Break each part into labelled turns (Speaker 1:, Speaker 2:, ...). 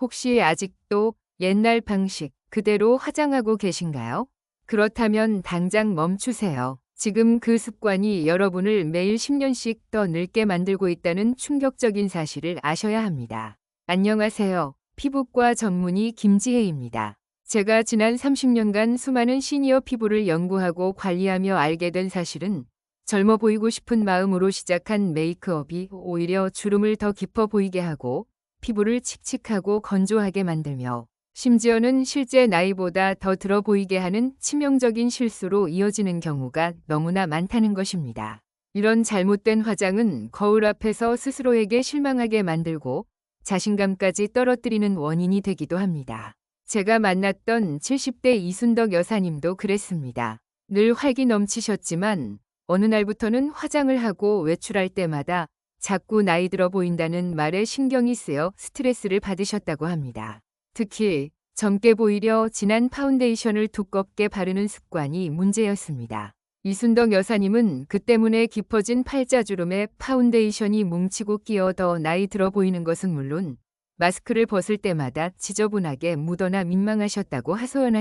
Speaker 1: 혹시 아직도 옛날 방식 그대로 화장하고 계신가요? 그렇다면 당장 멈추세요. 지금 그 습관이 여러분을 매일 10년씩 더 늙게 만들고 있다는 충격적인 사실을 아셔야 합니다. 안녕하세요. 피부과 전문의 김지혜입니다. 제가 지난 30년간 수많은 시니어 피부를 연구하고 관리하며 알게 된 사실은 젊어 보이고 싶은 마음으로 시작한 메이크업이 오히려 주름을 더 깊어 보이게 하고 피부를 칙칙하고 건조하게 만들며 심지어는 실제 나이보다 더 들어 보이게 하는 치명적인 실수로 이어지는 경우가 너무나 많다는 것입니다. 이런 잘못된 화장은 거울 앞에서 스스로에게 실망하게 만들고 자신감까지 떨어뜨리는 원인이 되기도 합니다. 제가 만났던 70대 이순덕 여사님도 그랬습니다. 늘 활기 넘치셨지만 어느 날부터는 화장을 하고 외출할 때마다 자꾸 나이 들어 보인다는 말에 신경이 쓰여 스트레스를 받으셨다고 합니다. 특히 젊게 보이려 진한 파운데이션을 두껍게 바르는 습관이 문제였습니다. 이순덕 여사님은 그 때문에 깊어진 팔자주름에 파운데이션이 뭉치고 끼어 더 나이 들어 보이는 것은 물론 마스크를 벗을 때마다 지저분하게 묻어나 민망하셨다고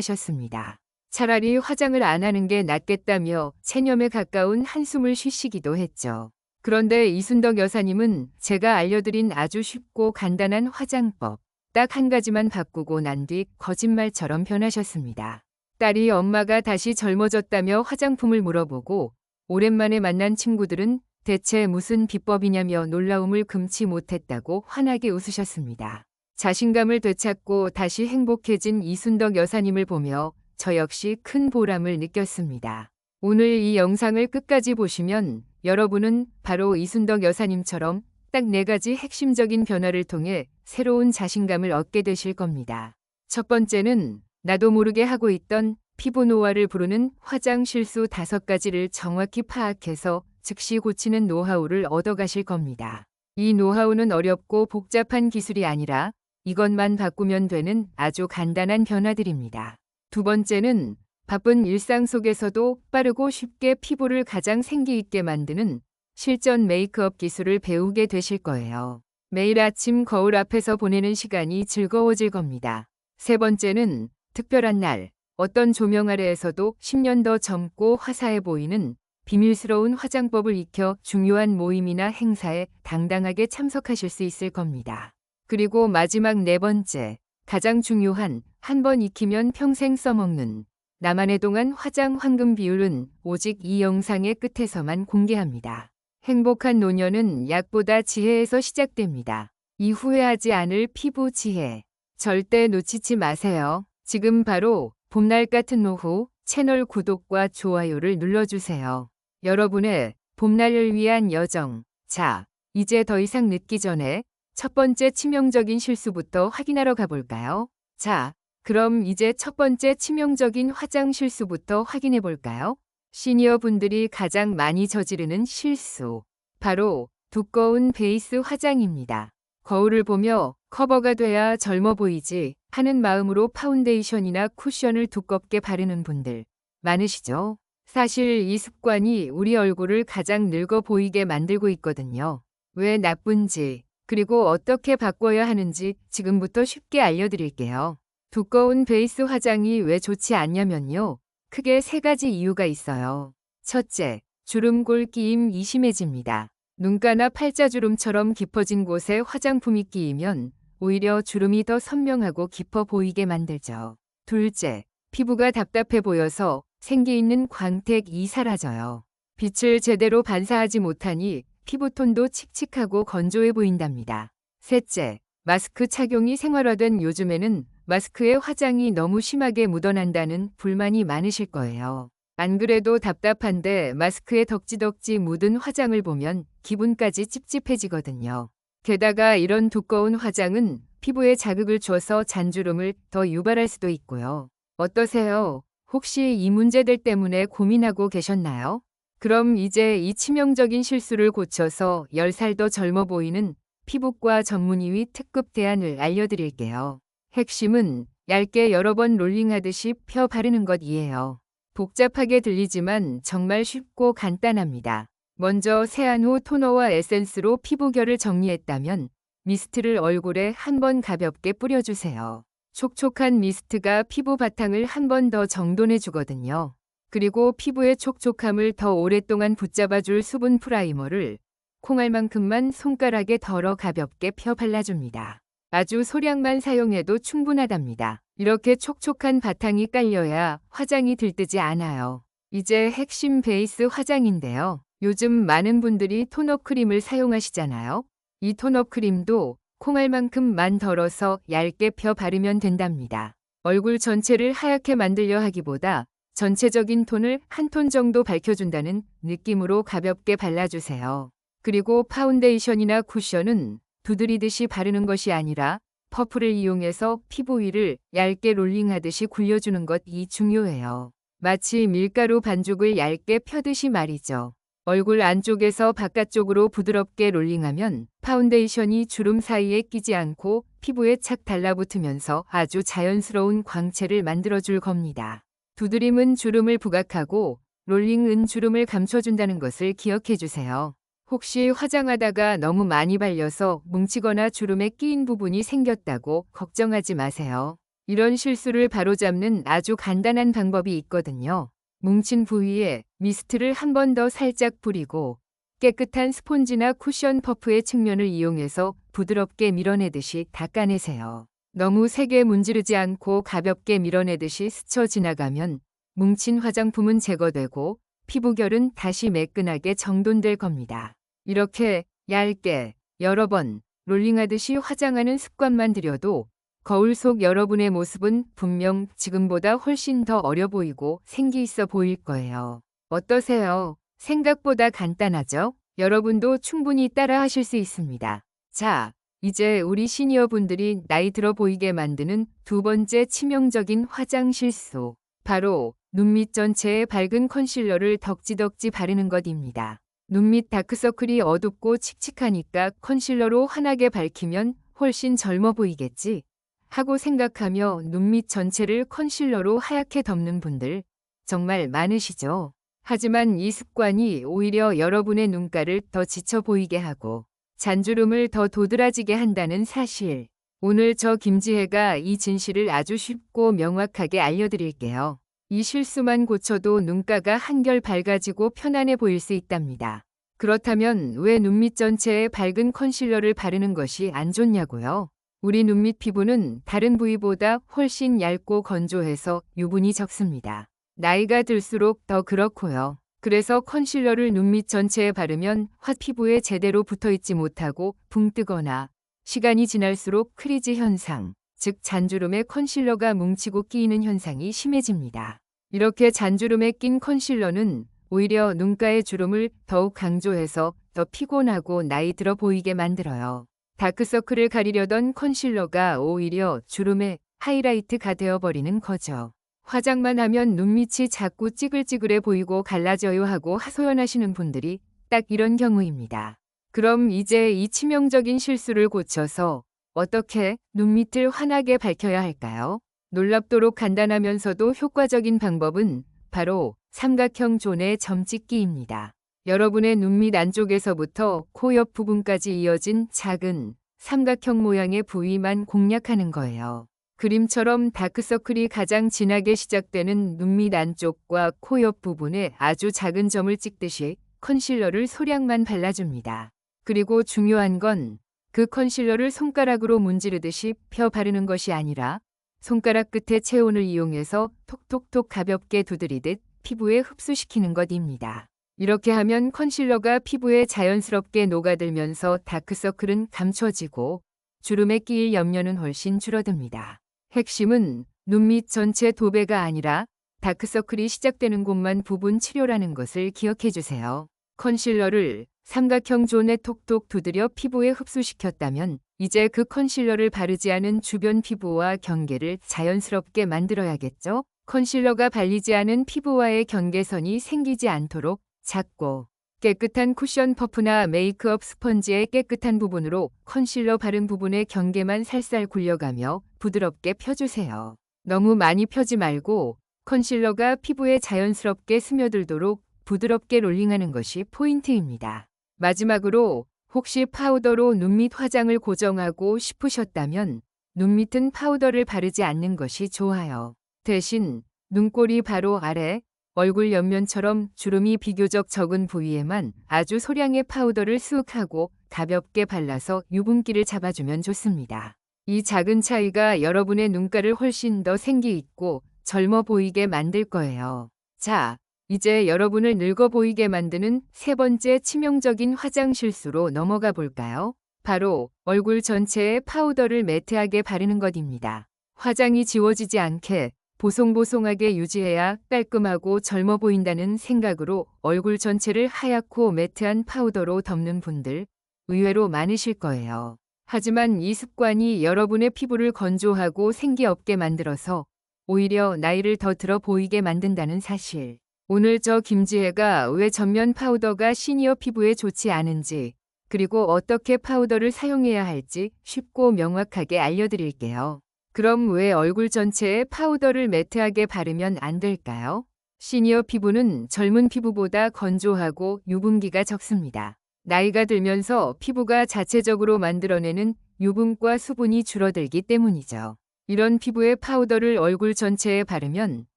Speaker 1: 하소연하셨습니다. 차라리 화장을 안 하는 게 낫겠다며 체념에 가까운 한숨을 쉬시기도 했죠. 그런데 이순덕 여사님은 제가 알려드린 아주 쉽고 간단한 화장법 딱 한 가지만 바꾸고 난 뒤 거짓말처럼 변하셨습니다. 딸이 엄마가 다시 젊어졌다며 화장품을 물어보고 오랜만에 만난 친구들은 대체 무슨 비법이냐며 놀라움을 금치 못했다고 환하게 웃으셨습니다. 자신감을 되찾고 다시 행복해진 이순덕 여사님을 보며 저 역시 큰 보람을 느꼈습니다. 오늘 이 영상을 끝까지 보시면 여러분은 바로 이순덕 여사님처럼 딱 4가지 핵심적인 변화를 통해 새로운 자신감을 얻게 되실 겁니다. 첫 번째는 나도 모르게 하고 있던 피부 노화를 부르는 화장 실수 5가지를 정확히 파악해서 즉시 고치는 노하우를 얻어가실 겁니다. 이 노하우는 어렵고 복잡한 기술이 아니라 이것만 바꾸면 되는 아주 간단한 변화들입니다. 두 번째는 바쁜 일상 속에서도 빠르고 쉽게 피부를 가장 생기 있게 만드는 실전 메이크업 기술을 배우게 되실 거예요. 매일 아침 거울 앞에서 보내는 시간이 즐거워질 겁니다. 세 번째는 특별한 날, 어떤 조명 아래에서도 10년 더 젊고 화사해 보이는 비밀스러운 화장법을 익혀 중요한 모임이나 행사에 당당하게 참석하실 수 있을 겁니다. 그리고 마지막 4번째, 가장 중요한 한 번 익히면 평생 써먹는 나만의 동안 화장 황금 비율은 오직 이 영상의 끝에서만 공개합니다. 행복한 노년은 약보다 지혜에서 시작됩니다. 이 후회하지 않을 피부 지혜. 절대 놓치지 마세요. 지금 바로 봄날 같은 오후 채널 구독과 좋아요를 눌러주세요. 여러분의 봄날을 위한 여정. 자, 이제 더 이상 늦기 전에 첫 번째 치명적인 실수부터 확인하러 가볼까요? 자, 그럼 이제 첫 번째 치명적인 화장 실수부터 확인해 볼까요? 시니어 분들이 가장 많이 저지르는 실수. 바로 두꺼운 베이스 화장입니다. 거울을 보며 커버가 돼야 젊어 보이지 하는 마음으로 파운데이션이나 쿠션을 두껍게 바르는 분들 많으시죠? 사실 이 습관이 우리 얼굴을 가장 늙어 보이게 만들고 있거든요. 왜 나쁜지, 그리고 어떻게 바꿔야 하는지 지금부터 쉽게 알려드릴게요. 두꺼운 베이스 화장이 왜 좋지 않냐면요. 크게 3가지 이유가 있어요. 첫째, 주름골 끼임이 심해집니다. 눈가나 팔자주름처럼 깊어진 곳에 화장품이 끼이면 오히려 주름이 더 선명하고 깊어 보이게 만들죠. 둘째, 피부가 답답해 보여서 생기 있는 광택이 사라져요. 빛을 제대로 반사하지 못하니 피부톤도 칙칙하고 건조해 보인답니다. 셋째, 마스크 착용이 생활화된 요즘에는 마스크에 화장이 너무 심하게 묻어난다는 불만이 많으실 거예요. 안 그래도 답답한데 마스크에 덕지덕지 묻은 화장을 보면 기분까지 찝찝해지거든요. 게다가 이런 두꺼운 화장은 피부에 자극을 줘서 잔주름을 더 유발할 수도 있고요. 어떠세요? 혹시 이 문제들 때문에 고민하고 계셨나요? 그럼 이제 이 치명적인 실수를 고쳐서 10살 더 젊어 보이는 피부과 전문의 특급 대안을 알려드릴게요. 핵심은 얇게 여러 번 롤링하듯이 펴 바르는 것이에요. 복잡하게 들리지만 정말 쉽고 간단합니다. 먼저 세안 후 토너와 에센스로 피부 결을 정리했다면 미스트를 얼굴에 한번 가볍게 뿌려주세요. 촉촉한 미스트가 피부 바탕을 한 번 더 정돈해 주거든요. 그리고 피부의 촉촉함을 더 오랫동안 붙잡아줄 수분 프라이머를 콩알만큼만 손가락에 덜어 가볍게 펴 발라줍니다. 아주 소량만 사용해도 충분하답니다. 이렇게 촉촉한 바탕이 깔려야 화장이 들뜨지 않아요. 이제 핵심 베이스 화장인데요. 요즘 많은 분들이 톤업 크림을 사용하시잖아요. 이 톤업 크림도 콩알만큼만 덜어서 얇게 펴 바르면 된답니다. 얼굴 전체를 하얗게 만들려 하기보다 전체적인 톤을 한 톤 정도 밝혀준다는 느낌으로 가볍게 발라주세요. 그리고 파운데이션이나 쿠션은 두드리듯이 바르는 것이 아니라 퍼프를 이용해서 피부 위를 얇게 롤링하듯이 굴려주는 것이 중요해요. 마치 밀가루 반죽을 얇게 펴듯이 말이죠. 얼굴 안쪽에서 바깥쪽으로 부드럽게 롤링하면 파운데이션이 주름 사이에 끼지 않고 피부에 착 달라붙으면서 아주 자연스러운 광채를 만들어줄 겁니다. 두드림은 주름을 부각하고 롤링은 주름을 감춰준다는 것을 기억해 주세요. 혹시 화장하다가 너무 많이 발려서 뭉치거나 주름에 끼인 부분이 생겼다고 걱정하지 마세요. 이런 실수를 바로잡는 아주 간단한 방법이 있거든요. 뭉친 부위에 미스트를 한 번 더 살짝 뿌리고 깨끗한 스폰지나 쿠션 퍼프의 측면을 이용해서 부드럽게 밀어내듯이 닦아내세요. 너무 세게 문지르지 않고 가볍게 밀어내듯이 스쳐 지나가면 뭉친 화장품은 제거되고 피부결은 다시 매끈하게 정돈될 겁니다. 이렇게 얇게 여러 번 롤링하듯이 화장하는 습관만 들여도 거울 속 여러분의 모습은 분명 지금보다 훨씬 더 어려 보이고 생기 있어 보일 거예요. 어떠세요? 생각보다 간단하죠? 여러분도 충분히 따라 하실 수 있습니다. 자, 이제 우리 시니어분들이 나이 들어 보이게 만드는 두 번째 치명적인 화장 실수. 바로 눈밑 전체에 밝은 컨실러를 덕지덕지 바르는 것입니다. 눈밑 다크서클이 어둡고 칙칙하니까 컨실러로 환하게 밝히면 훨씬 젊어 보이겠지? 하고 생각하며 눈밑 전체를 컨실러로 하얗게 덮는 분들 정말 많으시죠? 하지만 이 습관이 오히려 여러분의 눈가를 더 지쳐 보이게 하고 잔주름을 더 도드라지게 한다는 사실. 오늘 저 김지혜가 이 진실을 아주 쉽고 명확하게 알려드릴게요. 이 실수만 고쳐도 눈가가 한결 밝아지고 편안해 보일 수 있답니다. 그렇다면 왜 눈밑 전체에 밝은 컨실러를 바르는 것이 안 좋냐고요? 우리 눈밑 피부는 다른 부위보다 훨씬 얇고 건조해서 유분이 적습니다. 나이가 들수록 더 그렇고요. 그래서 컨실러를 눈밑 전체에 바르면 피부에 제대로 붙어있지 못하고 붕 뜨거나 시간이 지날수록 크리즈 현상, 즉 잔주름에 컨실러가 뭉치고 끼이는 현상이 심해집니다. 이렇게 잔주름에 낀 컨실러는 오히려 눈가의 주름을 더욱 강조해서 더 피곤하고 나이 들어 보이게 만들어요. 다크서클을 가리려던 컨실러가 오히려 주름의 하이라이트가 되어버리는 거죠. 화장만 하면 눈밑이 자꾸 찌글찌글해 보이고 갈라져요 하고 하소연하시는 분들이 딱 이런 경우입니다. 그럼 이제 이 치명적인 실수를 고쳐서 어떻게 눈밑을 환하게 밝혀야 할까요? 놀랍도록 간단하면서도 효과적인 방법은 바로 삼각형 존의 점찍기입니다. 여러분의 눈밑 안쪽에서부터 코 옆 부분까지 이어진 작은 삼각형 모양의 부위만 공략하는 거예요. 그림처럼 다크서클이 가장 진하게 시작되는 눈밑 안쪽과 코 옆 부분에 아주 작은 점을 찍듯이 컨실러를 소량만 발라줍니다. 그리고 중요한 건 그 컨실러를 손가락으로 문지르듯이 펴 바르는 것이 아니라 손가락 끝의 체온을 이용해서 톡톡톡 가볍게 두드리듯 피부에 흡수시키는 것입니다. 이렇게 하면 컨실러가 피부에 자연스럽게 녹아들면서 다크서클은 감춰지고 주름에 끼일 염려는 훨씬 줄어듭니다. 핵심은 눈밑 전체 도배가 아니라 다크서클이 시작되는 곳만 부분 치료라는 것을 기억해 주세요. 컨실러를 삼각형 존에 톡톡 두드려 피부에 흡수시켰다면 이제 그 컨실러를 바르지 않은 주변 피부와 경계를 자연스럽게 만들어야겠죠? 컨실러가 발리지 않은 피부와의 경계선이 생기지 않도록 작고 깨끗한 쿠션 퍼프나 메이크업 스펀지의 깨끗한 부분으로 컨실러 바른 부분의 경계만 살살 굴려가며 부드럽게 펴주세요. 너무 많이 펴지 말고 컨실러가 피부에 자연스럽게 스며들도록 부드럽게 롤링하는 것이 포인트입니다. 마지막으로 혹시 파우더로 눈밑 화장을 고정하고 싶으셨다면 눈밑은 파우더를 바르지 않는 것이 좋아요. 대신 눈꼬리 바로 아래, 얼굴 옆면처럼 주름이 비교적 적은 부위에만 아주 소량의 파우더를 쓱 하고 가볍게 발라서 유분기를 잡아주면 좋습니다. 이 작은 차이가 여러분의 눈가를 훨씬 더 생기 있고 젊어 보이게 만들 거예요. 자, 이제 여러분을 늙어 보이게 만드는 세 번째 치명적인 화장 실수로 넘어가 볼까요? 바로 얼굴 전체에 파우더를 매트하게 바르는 것입니다. 화장이 지워지지 않게 보송보송하게 유지해야 깔끔하고 젊어 보인다는 생각으로 얼굴 전체를 하얗고 매트한 파우더로 덮는 분들 의외로 많으실 거예요. 하지만 이 습관이 여러분의 피부를 건조하고 생기 없게 만들어서 오히려 나이를 더 들어 보이게 만든다는 사실. 오늘 저 김지혜가 왜 전면 파우더가 시니어 피부에 좋지 않은지, 그리고 어떻게 파우더를 사용해야 할지 쉽고 명확하게 알려드릴게요. 그럼 왜 얼굴 전체에 파우더를 매트하게 바르면 안 될까요? 시니어 피부는 젊은 피부보다 건조하고 유분기가 적습니다. 나이가 들면서 피부가 자체적으로 만들어내는 유분과 수분이 줄어들기 때문이죠. 이런 피부에 파우더를 얼굴 전체에 바르면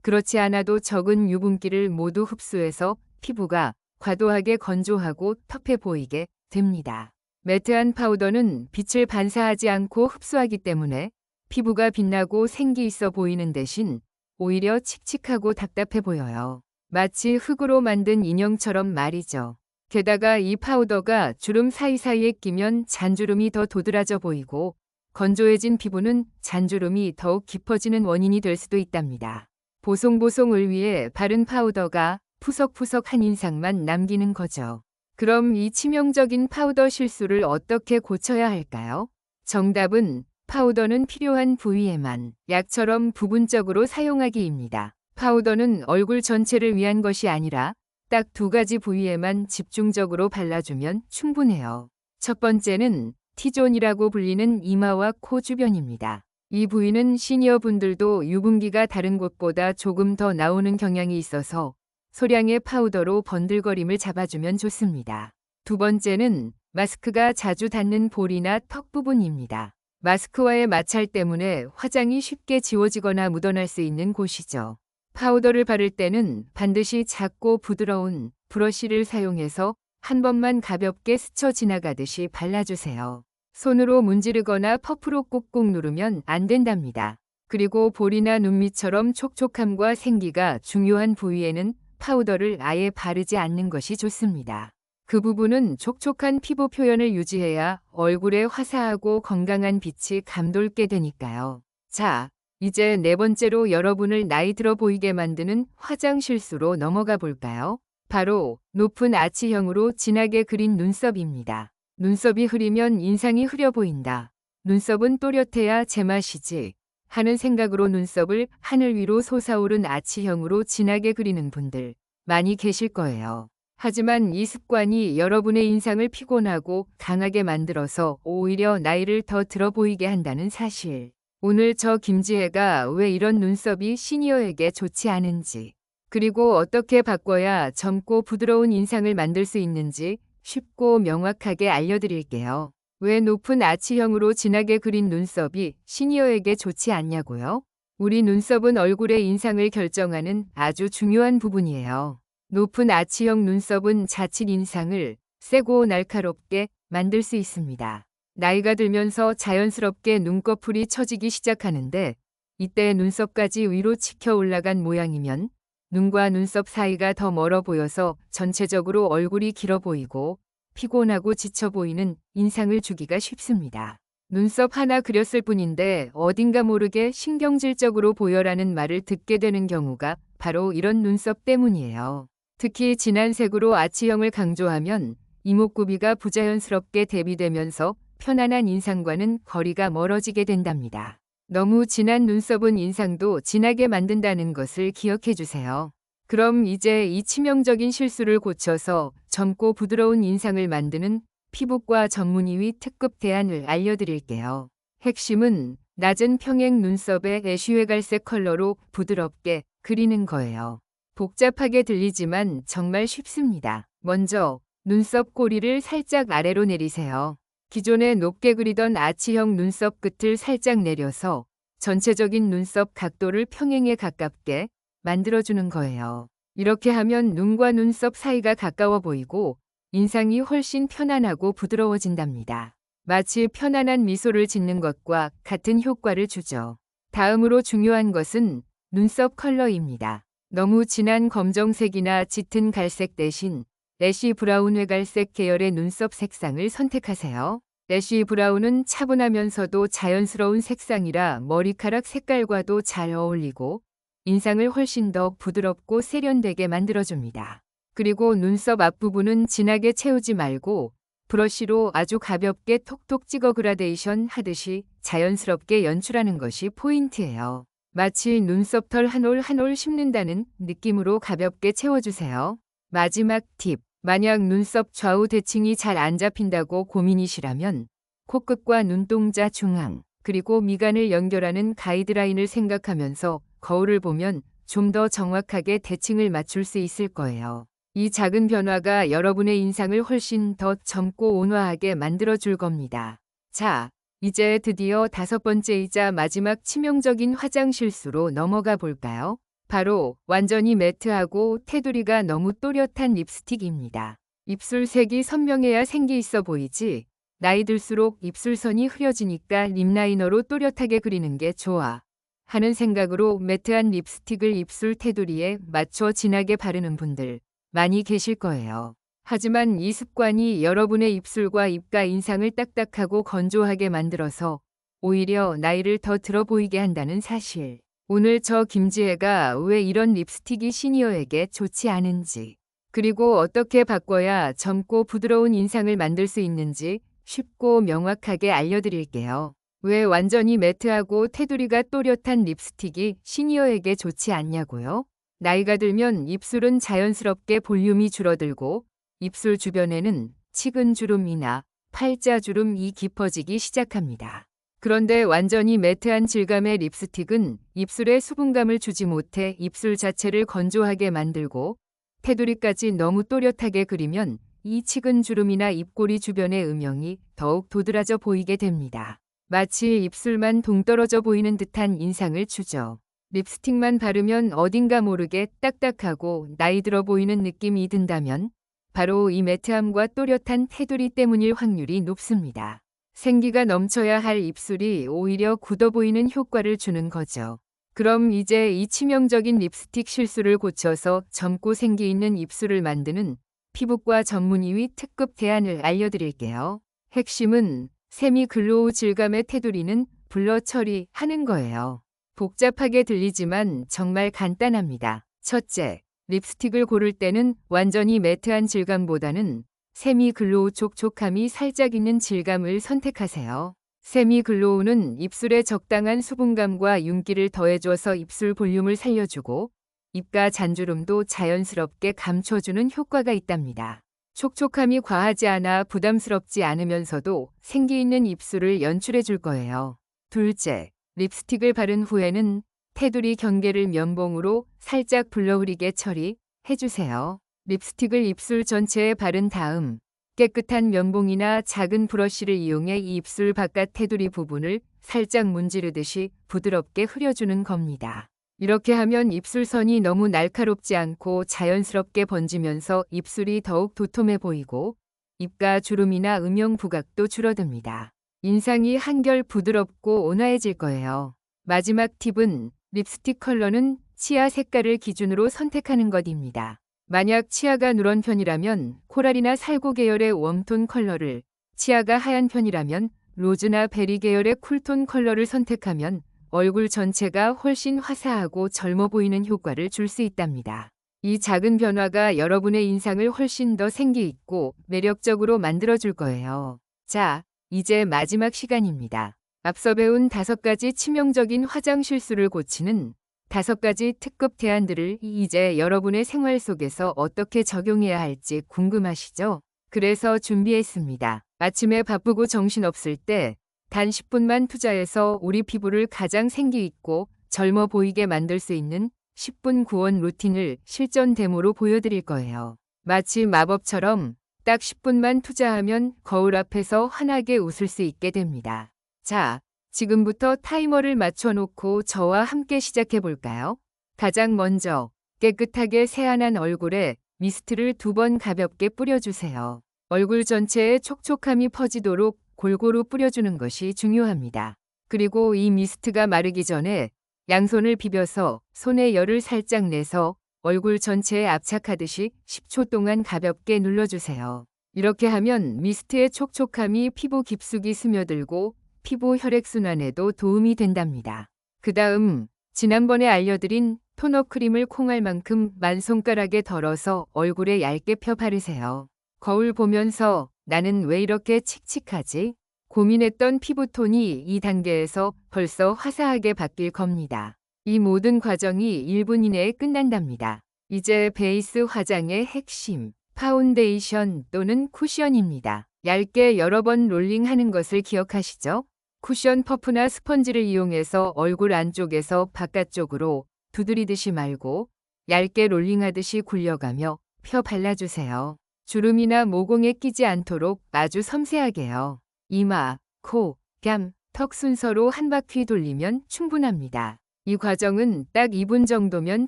Speaker 1: 그렇지 않아도 적은 유분기를 모두 흡수해서 피부가 과도하게 건조하고 터프해 보이게 됩니다. 매트한 파우더는 빛을 반사하지 않고 흡수하기 때문에 피부가 빛나고 생기 있어 보이는 대신 오히려 칙칙하고 답답해 보여요. 마치 흙으로 만든 인형처럼 말이죠. 게다가 이 파우더가 주름 사이사이에 끼면 잔주름이 더 도드라져 보이고 건조해진 피부는 잔주름이 더욱 깊어지는 원인이 될 수도 있답니다. 보송보송을 위해 바른 파우더가 푸석푸석한 인상만 남기는 거죠. 그럼 이 치명적인 파우더 실수를 어떻게 고쳐야 할까요? 정답은 파우더는 필요한 부위에만 약처럼 부분적으로 사용하기입니다. 파우더는 얼굴 전체를 위한 것이 아니라 딱 두 가지 부위에만 집중적으로 발라주면 충분해요. 첫 번째는 T존이라고 불리는 이마와 코 주변입니다. 이 부위는 시니어 분들도 유분기가 다른 곳보다 조금 더 나오는 경향이 있어서 소량의 파우더로 번들거림을 잡아주면 좋습니다. 두 번째는 마스크가 자주 닿는 볼이나 턱 부분입니다. 마스크와의 마찰 때문에 화장이 쉽게 지워지거나 묻어날 수 있는 곳이죠. 파우더를 바를 때는 반드시 작고 부드러운 브러쉬를 사용해서 한 번만 가볍게 스쳐 지나가듯이 발라주세요. 손으로 문지르거나 퍼프로 꾹꾹 누르면 안 된답니다. 그리고 볼이나 눈밑처럼 촉촉함과 생기가 중요한 부위에는 파우더를 아예 바르지 않는 것이 좋습니다. 그 부분은 촉촉한 피부 표현을 유지해야 얼굴에 화사하고 건강한 빛이 감돌게 되니까요. 자, 이제 네 번째로 여러분을 나이 들어 보이게 만드는 화장 실수로 넘어가 볼까요? 바로 높은 아치형으로 진하게 그린 눈썹입니다. 눈썹이 흐리면 인상이 흐려 보인다. 눈썹은 또렷해야 제맛이지 하는 생각으로 눈썹을 하늘 위로 솟아오른 아치형으로 진하게 그리는 분들 많이 계실 거예요. 하지만 이 습관이 여러분의 인상을 피곤하고 강하게 만들어서 오히려 나이를 더 들어 보이게 한다는 사실. 오늘 저 김지혜가 왜 이런 눈썹이 시니어에게 좋지 않은지, 그리고 어떻게 바꿔야 젊고 부드러운 인상을 만들 수 있는지 쉽고 명확하게 알려드릴게요. 왜 높은 아치형으로 진하게 그린 눈썹이 시니어에게 좋지 않냐고요? 우리 눈썹은 얼굴의 인상을 결정하는 아주 중요한 부분이에요. 높은 아치형 눈썹은 자칫 인상을 세고 날카롭게 만들 수 있습니다. 나이가 들면서 자연스럽게 눈꺼풀이 처지기 시작하는데 이때 눈썹까지 위로 치켜 올라간 모양이면 눈과 눈썹 사이가 더 멀어 보여서 전체적으로 얼굴이 길어 보이고 피곤하고 지쳐 보이는 인상을 주기가 쉽습니다. 눈썹 하나 그렸을 뿐인데 어딘가 모르게 신경질적으로 보여라는 말을 듣게 되는 경우가 바로 이런 눈썹 때문이에요. 특히 진한 색으로 아치형을 강조하면 이목구비가 부자연스럽게 대비되면서 편안한 인상과는 거리가 멀어지게 된답니다. 너무 진한 눈썹은 인상도 진하게 만든다는 것을 기억해 주세요. 그럼 이제 이 치명적인 실수를 고쳐서 젊고 부드러운 인상을 만드는 피부과 전문의의 특급 대안을 알려드릴게요. 핵심은 낮은 평행 눈썹에 애쉬회 갈색 컬러로 부드럽게 그리는 거예요. 복잡하게 들리지만 정말 쉽습니다. 먼저 눈썹 꼬리를 살짝 아래로 내리세요. 기존에 높게 그리던 아치형 눈썹 끝을 살짝 내려서 전체적인 눈썹 각도를 평행에 가깝게 만들어주는 거예요. 이렇게 하면 눈과 눈썹 사이가 가까워 보이고 인상이 훨씬 편안하고 부드러워진답니다. 마치 편안한 미소를 짓는 것과 같은 효과를 주죠. 다음으로 중요한 것은 눈썹 컬러입니다. 너무 진한 검정색이나 짙은 갈색 대신 애쉬 브라운 회갈색 계열의 눈썹 색상을 선택하세요. 애쉬 브라운은 차분하면서도 자연스러운 색상이라 머리카락 색깔과도 잘 어울리고 인상을 훨씬 더 부드럽고 세련되게 만들어줍니다. 그리고 눈썹 앞부분은 진하게 채우지 말고 브러쉬로 아주 가볍게 톡톡 찍어 그라데이션 하듯이 자연스럽게 연출하는 것이 포인트예요. 마치 눈썹털 한 올 한 올 씹는다는 느낌으로 가볍게 채워주세요. 마지막 팁. 만약 눈썹 좌우 대칭이 잘 안 잡힌다고 고민이시라면 코끝과 눈동자 중앙, 그리고 미간을 연결하는 가이드라인을 생각하면서 거울을 보면 좀 더 정확하게 대칭을 맞출 수 있을 거예요. 이 작은 변화가 여러분의 인상을 훨씬 더 젊고 온화하게 만들어줄 겁니다. 자, 이제 드디어 5번째이자 마지막 치명적인 화장 실수로 넘어가 볼까요? 바로 완전히 매트하고 테두리가 너무 또렷한 립스틱입니다. 입술색이 선명해야 생기 있어 보이지, 나이 들수록 입술선이 흐려지니까 립라이너로 또렷하게 그리는 게 좋아 하는 생각으로 매트한 립스틱을 입술 테두리에 맞춰 진하게 바르는 분들 많이 계실 거예요. 하지만 이 습관이 여러분의 입술과 입가 인상을 딱딱하고 건조하게 만들어서 오히려 나이를 더 들어 보이게 한다는 사실. 오늘 저 김지혜가 왜 이런 립스틱이 시니어에게 좋지 않은지, 그리고 어떻게 바꿔야 젊고 부드러운 인상을 만들 수 있는지 쉽고 명확하게 알려드릴게요. 왜 완전히 매트하고 테두리가 또렷한 립스틱이 시니어에게 좋지 않냐고요? 나이가 들면 입술은 자연스럽게 볼륨이 줄어들고 입술 주변에는 치근 주름이나 팔자 주름이 깊어지기 시작합니다. 그런데 완전히 매트한 질감의 립스틱은 입술에 수분감을 주지 못해 입술 자체를 건조하게 만들고 테두리까지 너무 또렷하게 그리면 이 치근 주름이나 입꼬리 주변의 음영이 더욱 도드라져 보이게 됩니다. 마치 입술만 동떨어져 보이는 듯한 인상을 주죠. 립스틱만 바르면 어딘가 모르게 딱딱하고 나이 들어 보이는 느낌이 든다면 바로 이 매트함과 또렷한 테두리 때문일 확률이 높습니다. 생기가 넘쳐야 할 입술이 오히려 굳어 보이는 효과를 주는 거죠. 그럼 이제 이 치명적인 립스틱 실수를 고쳐서 젊고 생기 있는 입술을 만드는 피부과 전문의의 특급 대안을 알려드릴게요. 핵심은 세미 글로우 질감의 테두리는 블러 처리하는 거예요. 복잡하게 들리지만 정말 간단합니다. 첫째, 립스틱을 고를 때는 완전히 매트한 질감보다는 세미 글로우 촉촉함이 살짝 있는 질감을 선택하세요. 세미 글로우는 입술에 적당한 수분감과 윤기를 더해줘서 입술 볼륨을 살려주고 입가 잔주름도 자연스럽게 감춰주는 효과가 있답니다. 촉촉함이 과하지 않아 부담스럽지 않으면서도 생기 있는 입술을 연출해 줄 거예요. 둘째, 립스틱을 바른 후에는 테두리 경계를 면봉으로 살짝 불러흐리게 처리해주세요. 립스틱을 입술 전체에 바른 다음 깨끗한 면봉이나 작은 브러쉬를 이용해 이 입술 바깥 테두리 부분을 살짝 문지르듯이 부드럽게 흐려주는 겁니다. 이렇게 하면 입술선이 너무 날카롭지 않고 자연스럽게 번지면서 입술이 더욱 도톰해 보이고 입가 주름이나 음영 부각도 줄어듭니다. 인상이 한결 부드럽고 온화해질 거예요. 마지막 팁은 립스틱 컬러는 치아 색깔을 기준으로 선택하는 것입니다. 만약 치아가 누런 편이라면 코랄이나 살구 계열의 웜톤 컬러를, 치아가 하얀 편이라면 로즈나 베리 계열의 쿨톤 컬러를 선택하면 얼굴 전체가 훨씬 화사하고 젊어 보이는 효과를 줄 수 있답니다. 이 작은 변화가 여러분의 인상을 훨씬 더 생기 있고 매력적으로 만들어줄 거예요. 자, 이제 마지막 시간입니다. 앞서 배운 5가지 치명적인 화장 실수를 고치는 5가지 특급 대안들을 이제 여러분의 생활 속에서 어떻게 적용해야 할지 궁금하시죠? 그래서 준비했습니다. 아침에 바쁘고 정신없을 때 단 10분만 투자해서 우리 피부를 가장 생기 있고 젊어 보이게 만들 수 있는 10분 구원 루틴을 실전 데모로 보여드릴 거예요. 마치 마법처럼 딱 10분만 투자하면 거울 앞에서 환하게 웃을 수 있게 됩니다. 자, 지금부터 타이머를 맞춰놓고 저와 함께 시작해 볼까요? 가장 먼저 깨끗하게 세안한 얼굴에 미스트를 2번 가볍게 뿌려주세요. 얼굴 전체에 촉촉함이 퍼지도록 골고루 뿌려주는 것이 중요합니다. 그리고 이 미스트가 마르기 전에 양손을 비벼서 손에 열을 살짝 내서 얼굴 전체에 압착하듯이 10초 동안 가볍게 눌러주세요. 이렇게 하면 미스트의 촉촉함이 피부 깊숙이 스며들고 피부 혈액순환에도 도움이 된답니다. 그 다음 지난번에 알려드린 토너 크림을 콩알만큼 만손가락에 덜어서 얼굴에 얇게 펴 바르세요. 거울 보면서 나는 왜 이렇게 칙칙하지? 고민했던 피부톤이 이 단계에서 벌써 화사하게 바뀔 겁니다. 이 모든 과정이 1분 이내에 끝난답니다. 이제 베이스 화장의 핵심, 파운데이션 또는 쿠션입니다. 얇게 여러 번 롤링하는 것을 기억하시죠? 쿠션 퍼프나 스펀지를 이용해서 얼굴 안쪽에서 바깥쪽으로 두드리듯이 말고 얇게 롤링하듯이 굴려가며 펴 발라주세요. 주름이나 모공에 끼지 않도록 아주 섬세하게요. 이마, 코, 뺨, 턱 순서로 한 바퀴 돌리면 충분합니다. 이 과정은 딱 2분 정도면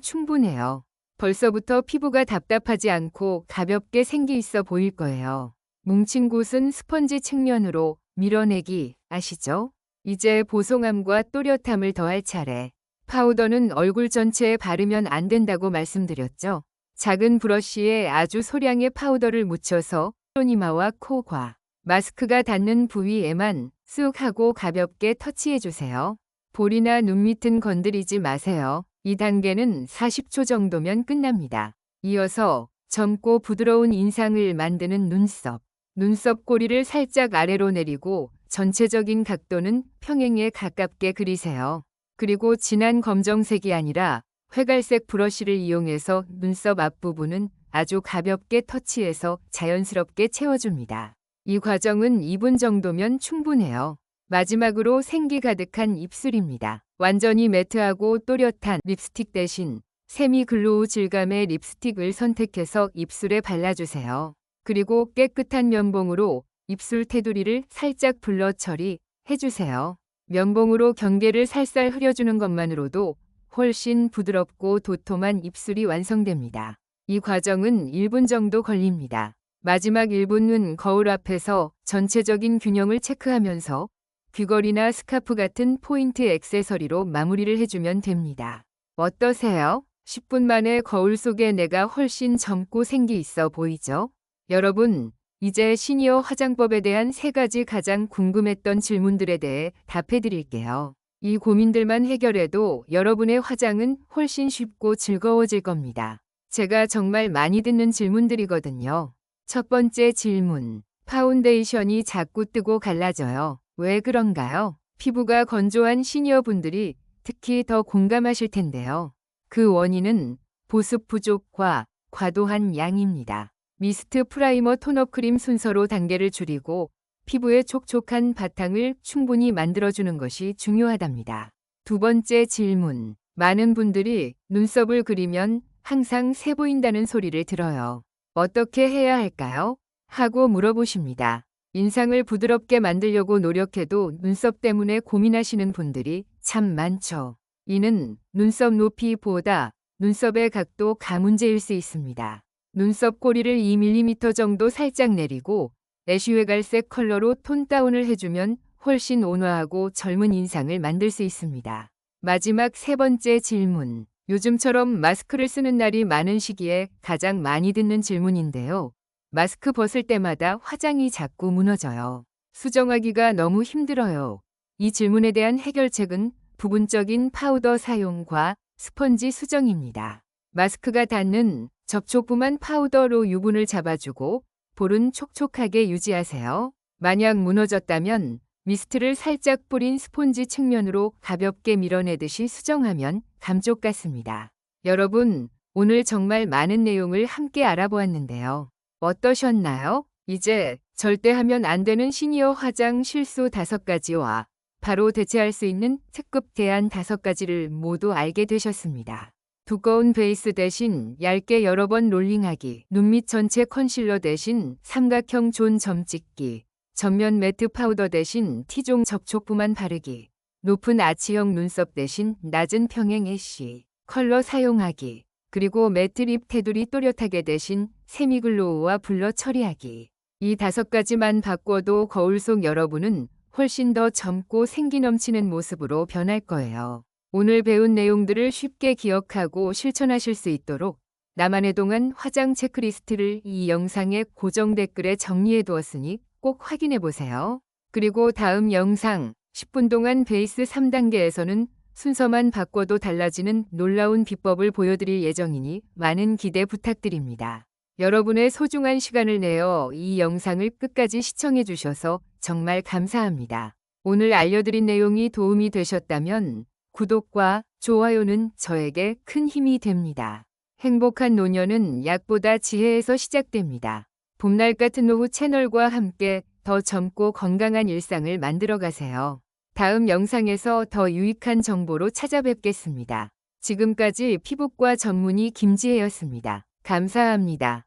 Speaker 1: 충분해요. 벌써부터 피부가 답답하지 않고 가볍게 생기 있어 보일 거예요. 뭉친 곳은 스펀지 측면으로 밀어내기 아시죠? 이제 보송함과 또렷함을 더할 차례. 파우더는 얼굴 전체에 바르면 안 된다고 말씀드렸죠? 작은 브러쉬에 아주 소량의 파우더를 묻혀서 이마와 코과 마스크가 닿는 부위에만 쓱 하고 가볍게 터치해주세요. 볼이나 눈 밑은 건드리지 마세요. 이 단계는 40초 정도면 끝납니다. 이어서 젊고 부드러운 인상을 만드는 눈썹. 눈썹 꼬리를 살짝 아래로 내리고 전체적인 각도는 평행에 가깝게 그리세요. 그리고 진한 검정색이 아니라 회갈색 브러쉬를 이용해서 눈썹 앞부분은 아주 가볍게 터치해서 자연스럽게 채워줍니다. 이 과정은 2분 정도면 충분해요. 마지막으로 생기 가득한 입술입니다. 완전히 매트하고 또렷한 립스틱 대신 세미 글로우 질감의 립스틱을 선택해서 입술에 발라주세요. 그리고 깨끗한 면봉으로 입술 테두리를 살짝 블러 처리해주세요. 면봉으로 경계를 살살 흐려주는 것만으로도 훨씬 부드럽고 도톰한 입술이 완성됩니다. 이 과정은 1분 정도 걸립니다. 마지막 1분은 거울 앞에서 전체적인 균형을 체크하면서 귀걸이나 스카프 같은 포인트 액세서리로 마무리를 해주면 됩니다. 어떠세요? 10분 만에 거울 속에 내가 훨씬 젊고 생기 있어 보이죠? 여러분, 이제 시니어 화장법에 대한 3가지 가장 궁금했던 질문들에 대해 답해드릴게요. 이 고민들만 해결해도 여러분의 화장은 훨씬 쉽고 즐거워질 겁니다. 제가 정말 많이 듣는 질문들이거든요. 첫 번째 질문. 파운데이션이 자꾸 뜨고 갈라져요. 왜 그런가요? 피부가 건조한 시니어분들이 특히 더 공감하실 텐데요. 그 원인은 보습 부족과 과도한 양입니다. 미스트, 프라이머, 토너, 크림 순서로 단계를 줄이고 피부의 촉촉한 바탕을 충분히 만들어주는 것이 중요하답니다. 두 번째 질문. 많은 분들이 눈썹을 그리면 항상 새 보인다는 소리를 들어요. 어떻게 해야 할까요? 하고 물어보십니다. 인상을 부드럽게 만들려고 노력해도 눈썹 때문에 고민하시는 분들이 참 많죠. 이는 눈썹 높이보다 눈썹의 각도가 문제일 수 있습니다. 눈썹 꼬리를 2mm 정도 살짝 내리고 애쉬회갈색 컬러로 톤 다운을 해주면 훨씬 온화하고 젊은 인상을 만들 수 있습니다. 마지막 3번째 질문. 요즘처럼 마스크를 쓰는 날이 많은 시기에 가장 많이 듣는 질문인데요. 마스크 벗을 때마다 화장이 자꾸 무너져요. 수정하기가 너무 힘들어요. 이 질문에 대한 해결책은 부분적인 파우더 사용과 스펀지 수정입니다. 마스크가 닿는 접촉부만 파우더로 유분을 잡아주고 볼은 촉촉하게 유지하세요. 만약 무너졌다면 미스트를 살짝 뿌린 스폰지 측면으로 가볍게 밀어내듯이 수정하면 감쪽 같습니다. 여러분, 오늘 정말 많은 내용을 함께 알아보았는데요. 어떠셨나요? 이제 절대 하면 안 되는 시니어 화장 실수 5가지와 바로 대체할 수 있는 특급 대안 5가지를 모두 알게 되셨습니다. 두꺼운 베이스 대신 얇게 여러 번 롤링하기, 눈밑 전체 컨실러 대신 삼각형 존 점 찍기, 전면 매트 파우더 대신 T존 접촉부만 바르기, 높은 아치형 눈썹 대신 낮은 평행 애쉬 컬러 사용하기, 그리고 매트 립 테두리 또렷하게 대신 세미글로우와 블러 처리하기. 이 5가지만 바꿔도 거울 속 여러분은 훨씬 더 젊고 생기 넘치는 모습으로 변할 거예요. 오늘 배운 내용들을 쉽게 기억하고 실천하실 수 있도록 나만의 동안 화장 체크리스트를 이 영상의 고정 댓글에 정리해 두었으니 꼭 확인해 보세요. 그리고 다음 영상 10분 동안 베이스 3단계에서는 순서만 바꿔도 달라지는 놀라운 비법을 보여드릴 예정이니 많은 기대 부탁드립니다. 여러분의 소중한 시간을 내어 이 영상을 끝까지 시청해 주셔서 정말 감사합니다. 오늘 알려드린 내용이 도움이 되셨다면 구독과 좋아요는 저에게 큰 힘이 됩니다. 행복한 노년은 약보다 지혜에서 시작됩니다. 봄날 같은 오후 채널과 함께 더 젊고 건강한 일상을 만들어 가세요. 다음 영상에서 더 유익한 정보로 찾아뵙겠습니다. 지금까지 피부과 전문의 김지혜였습니다. 감사합니다.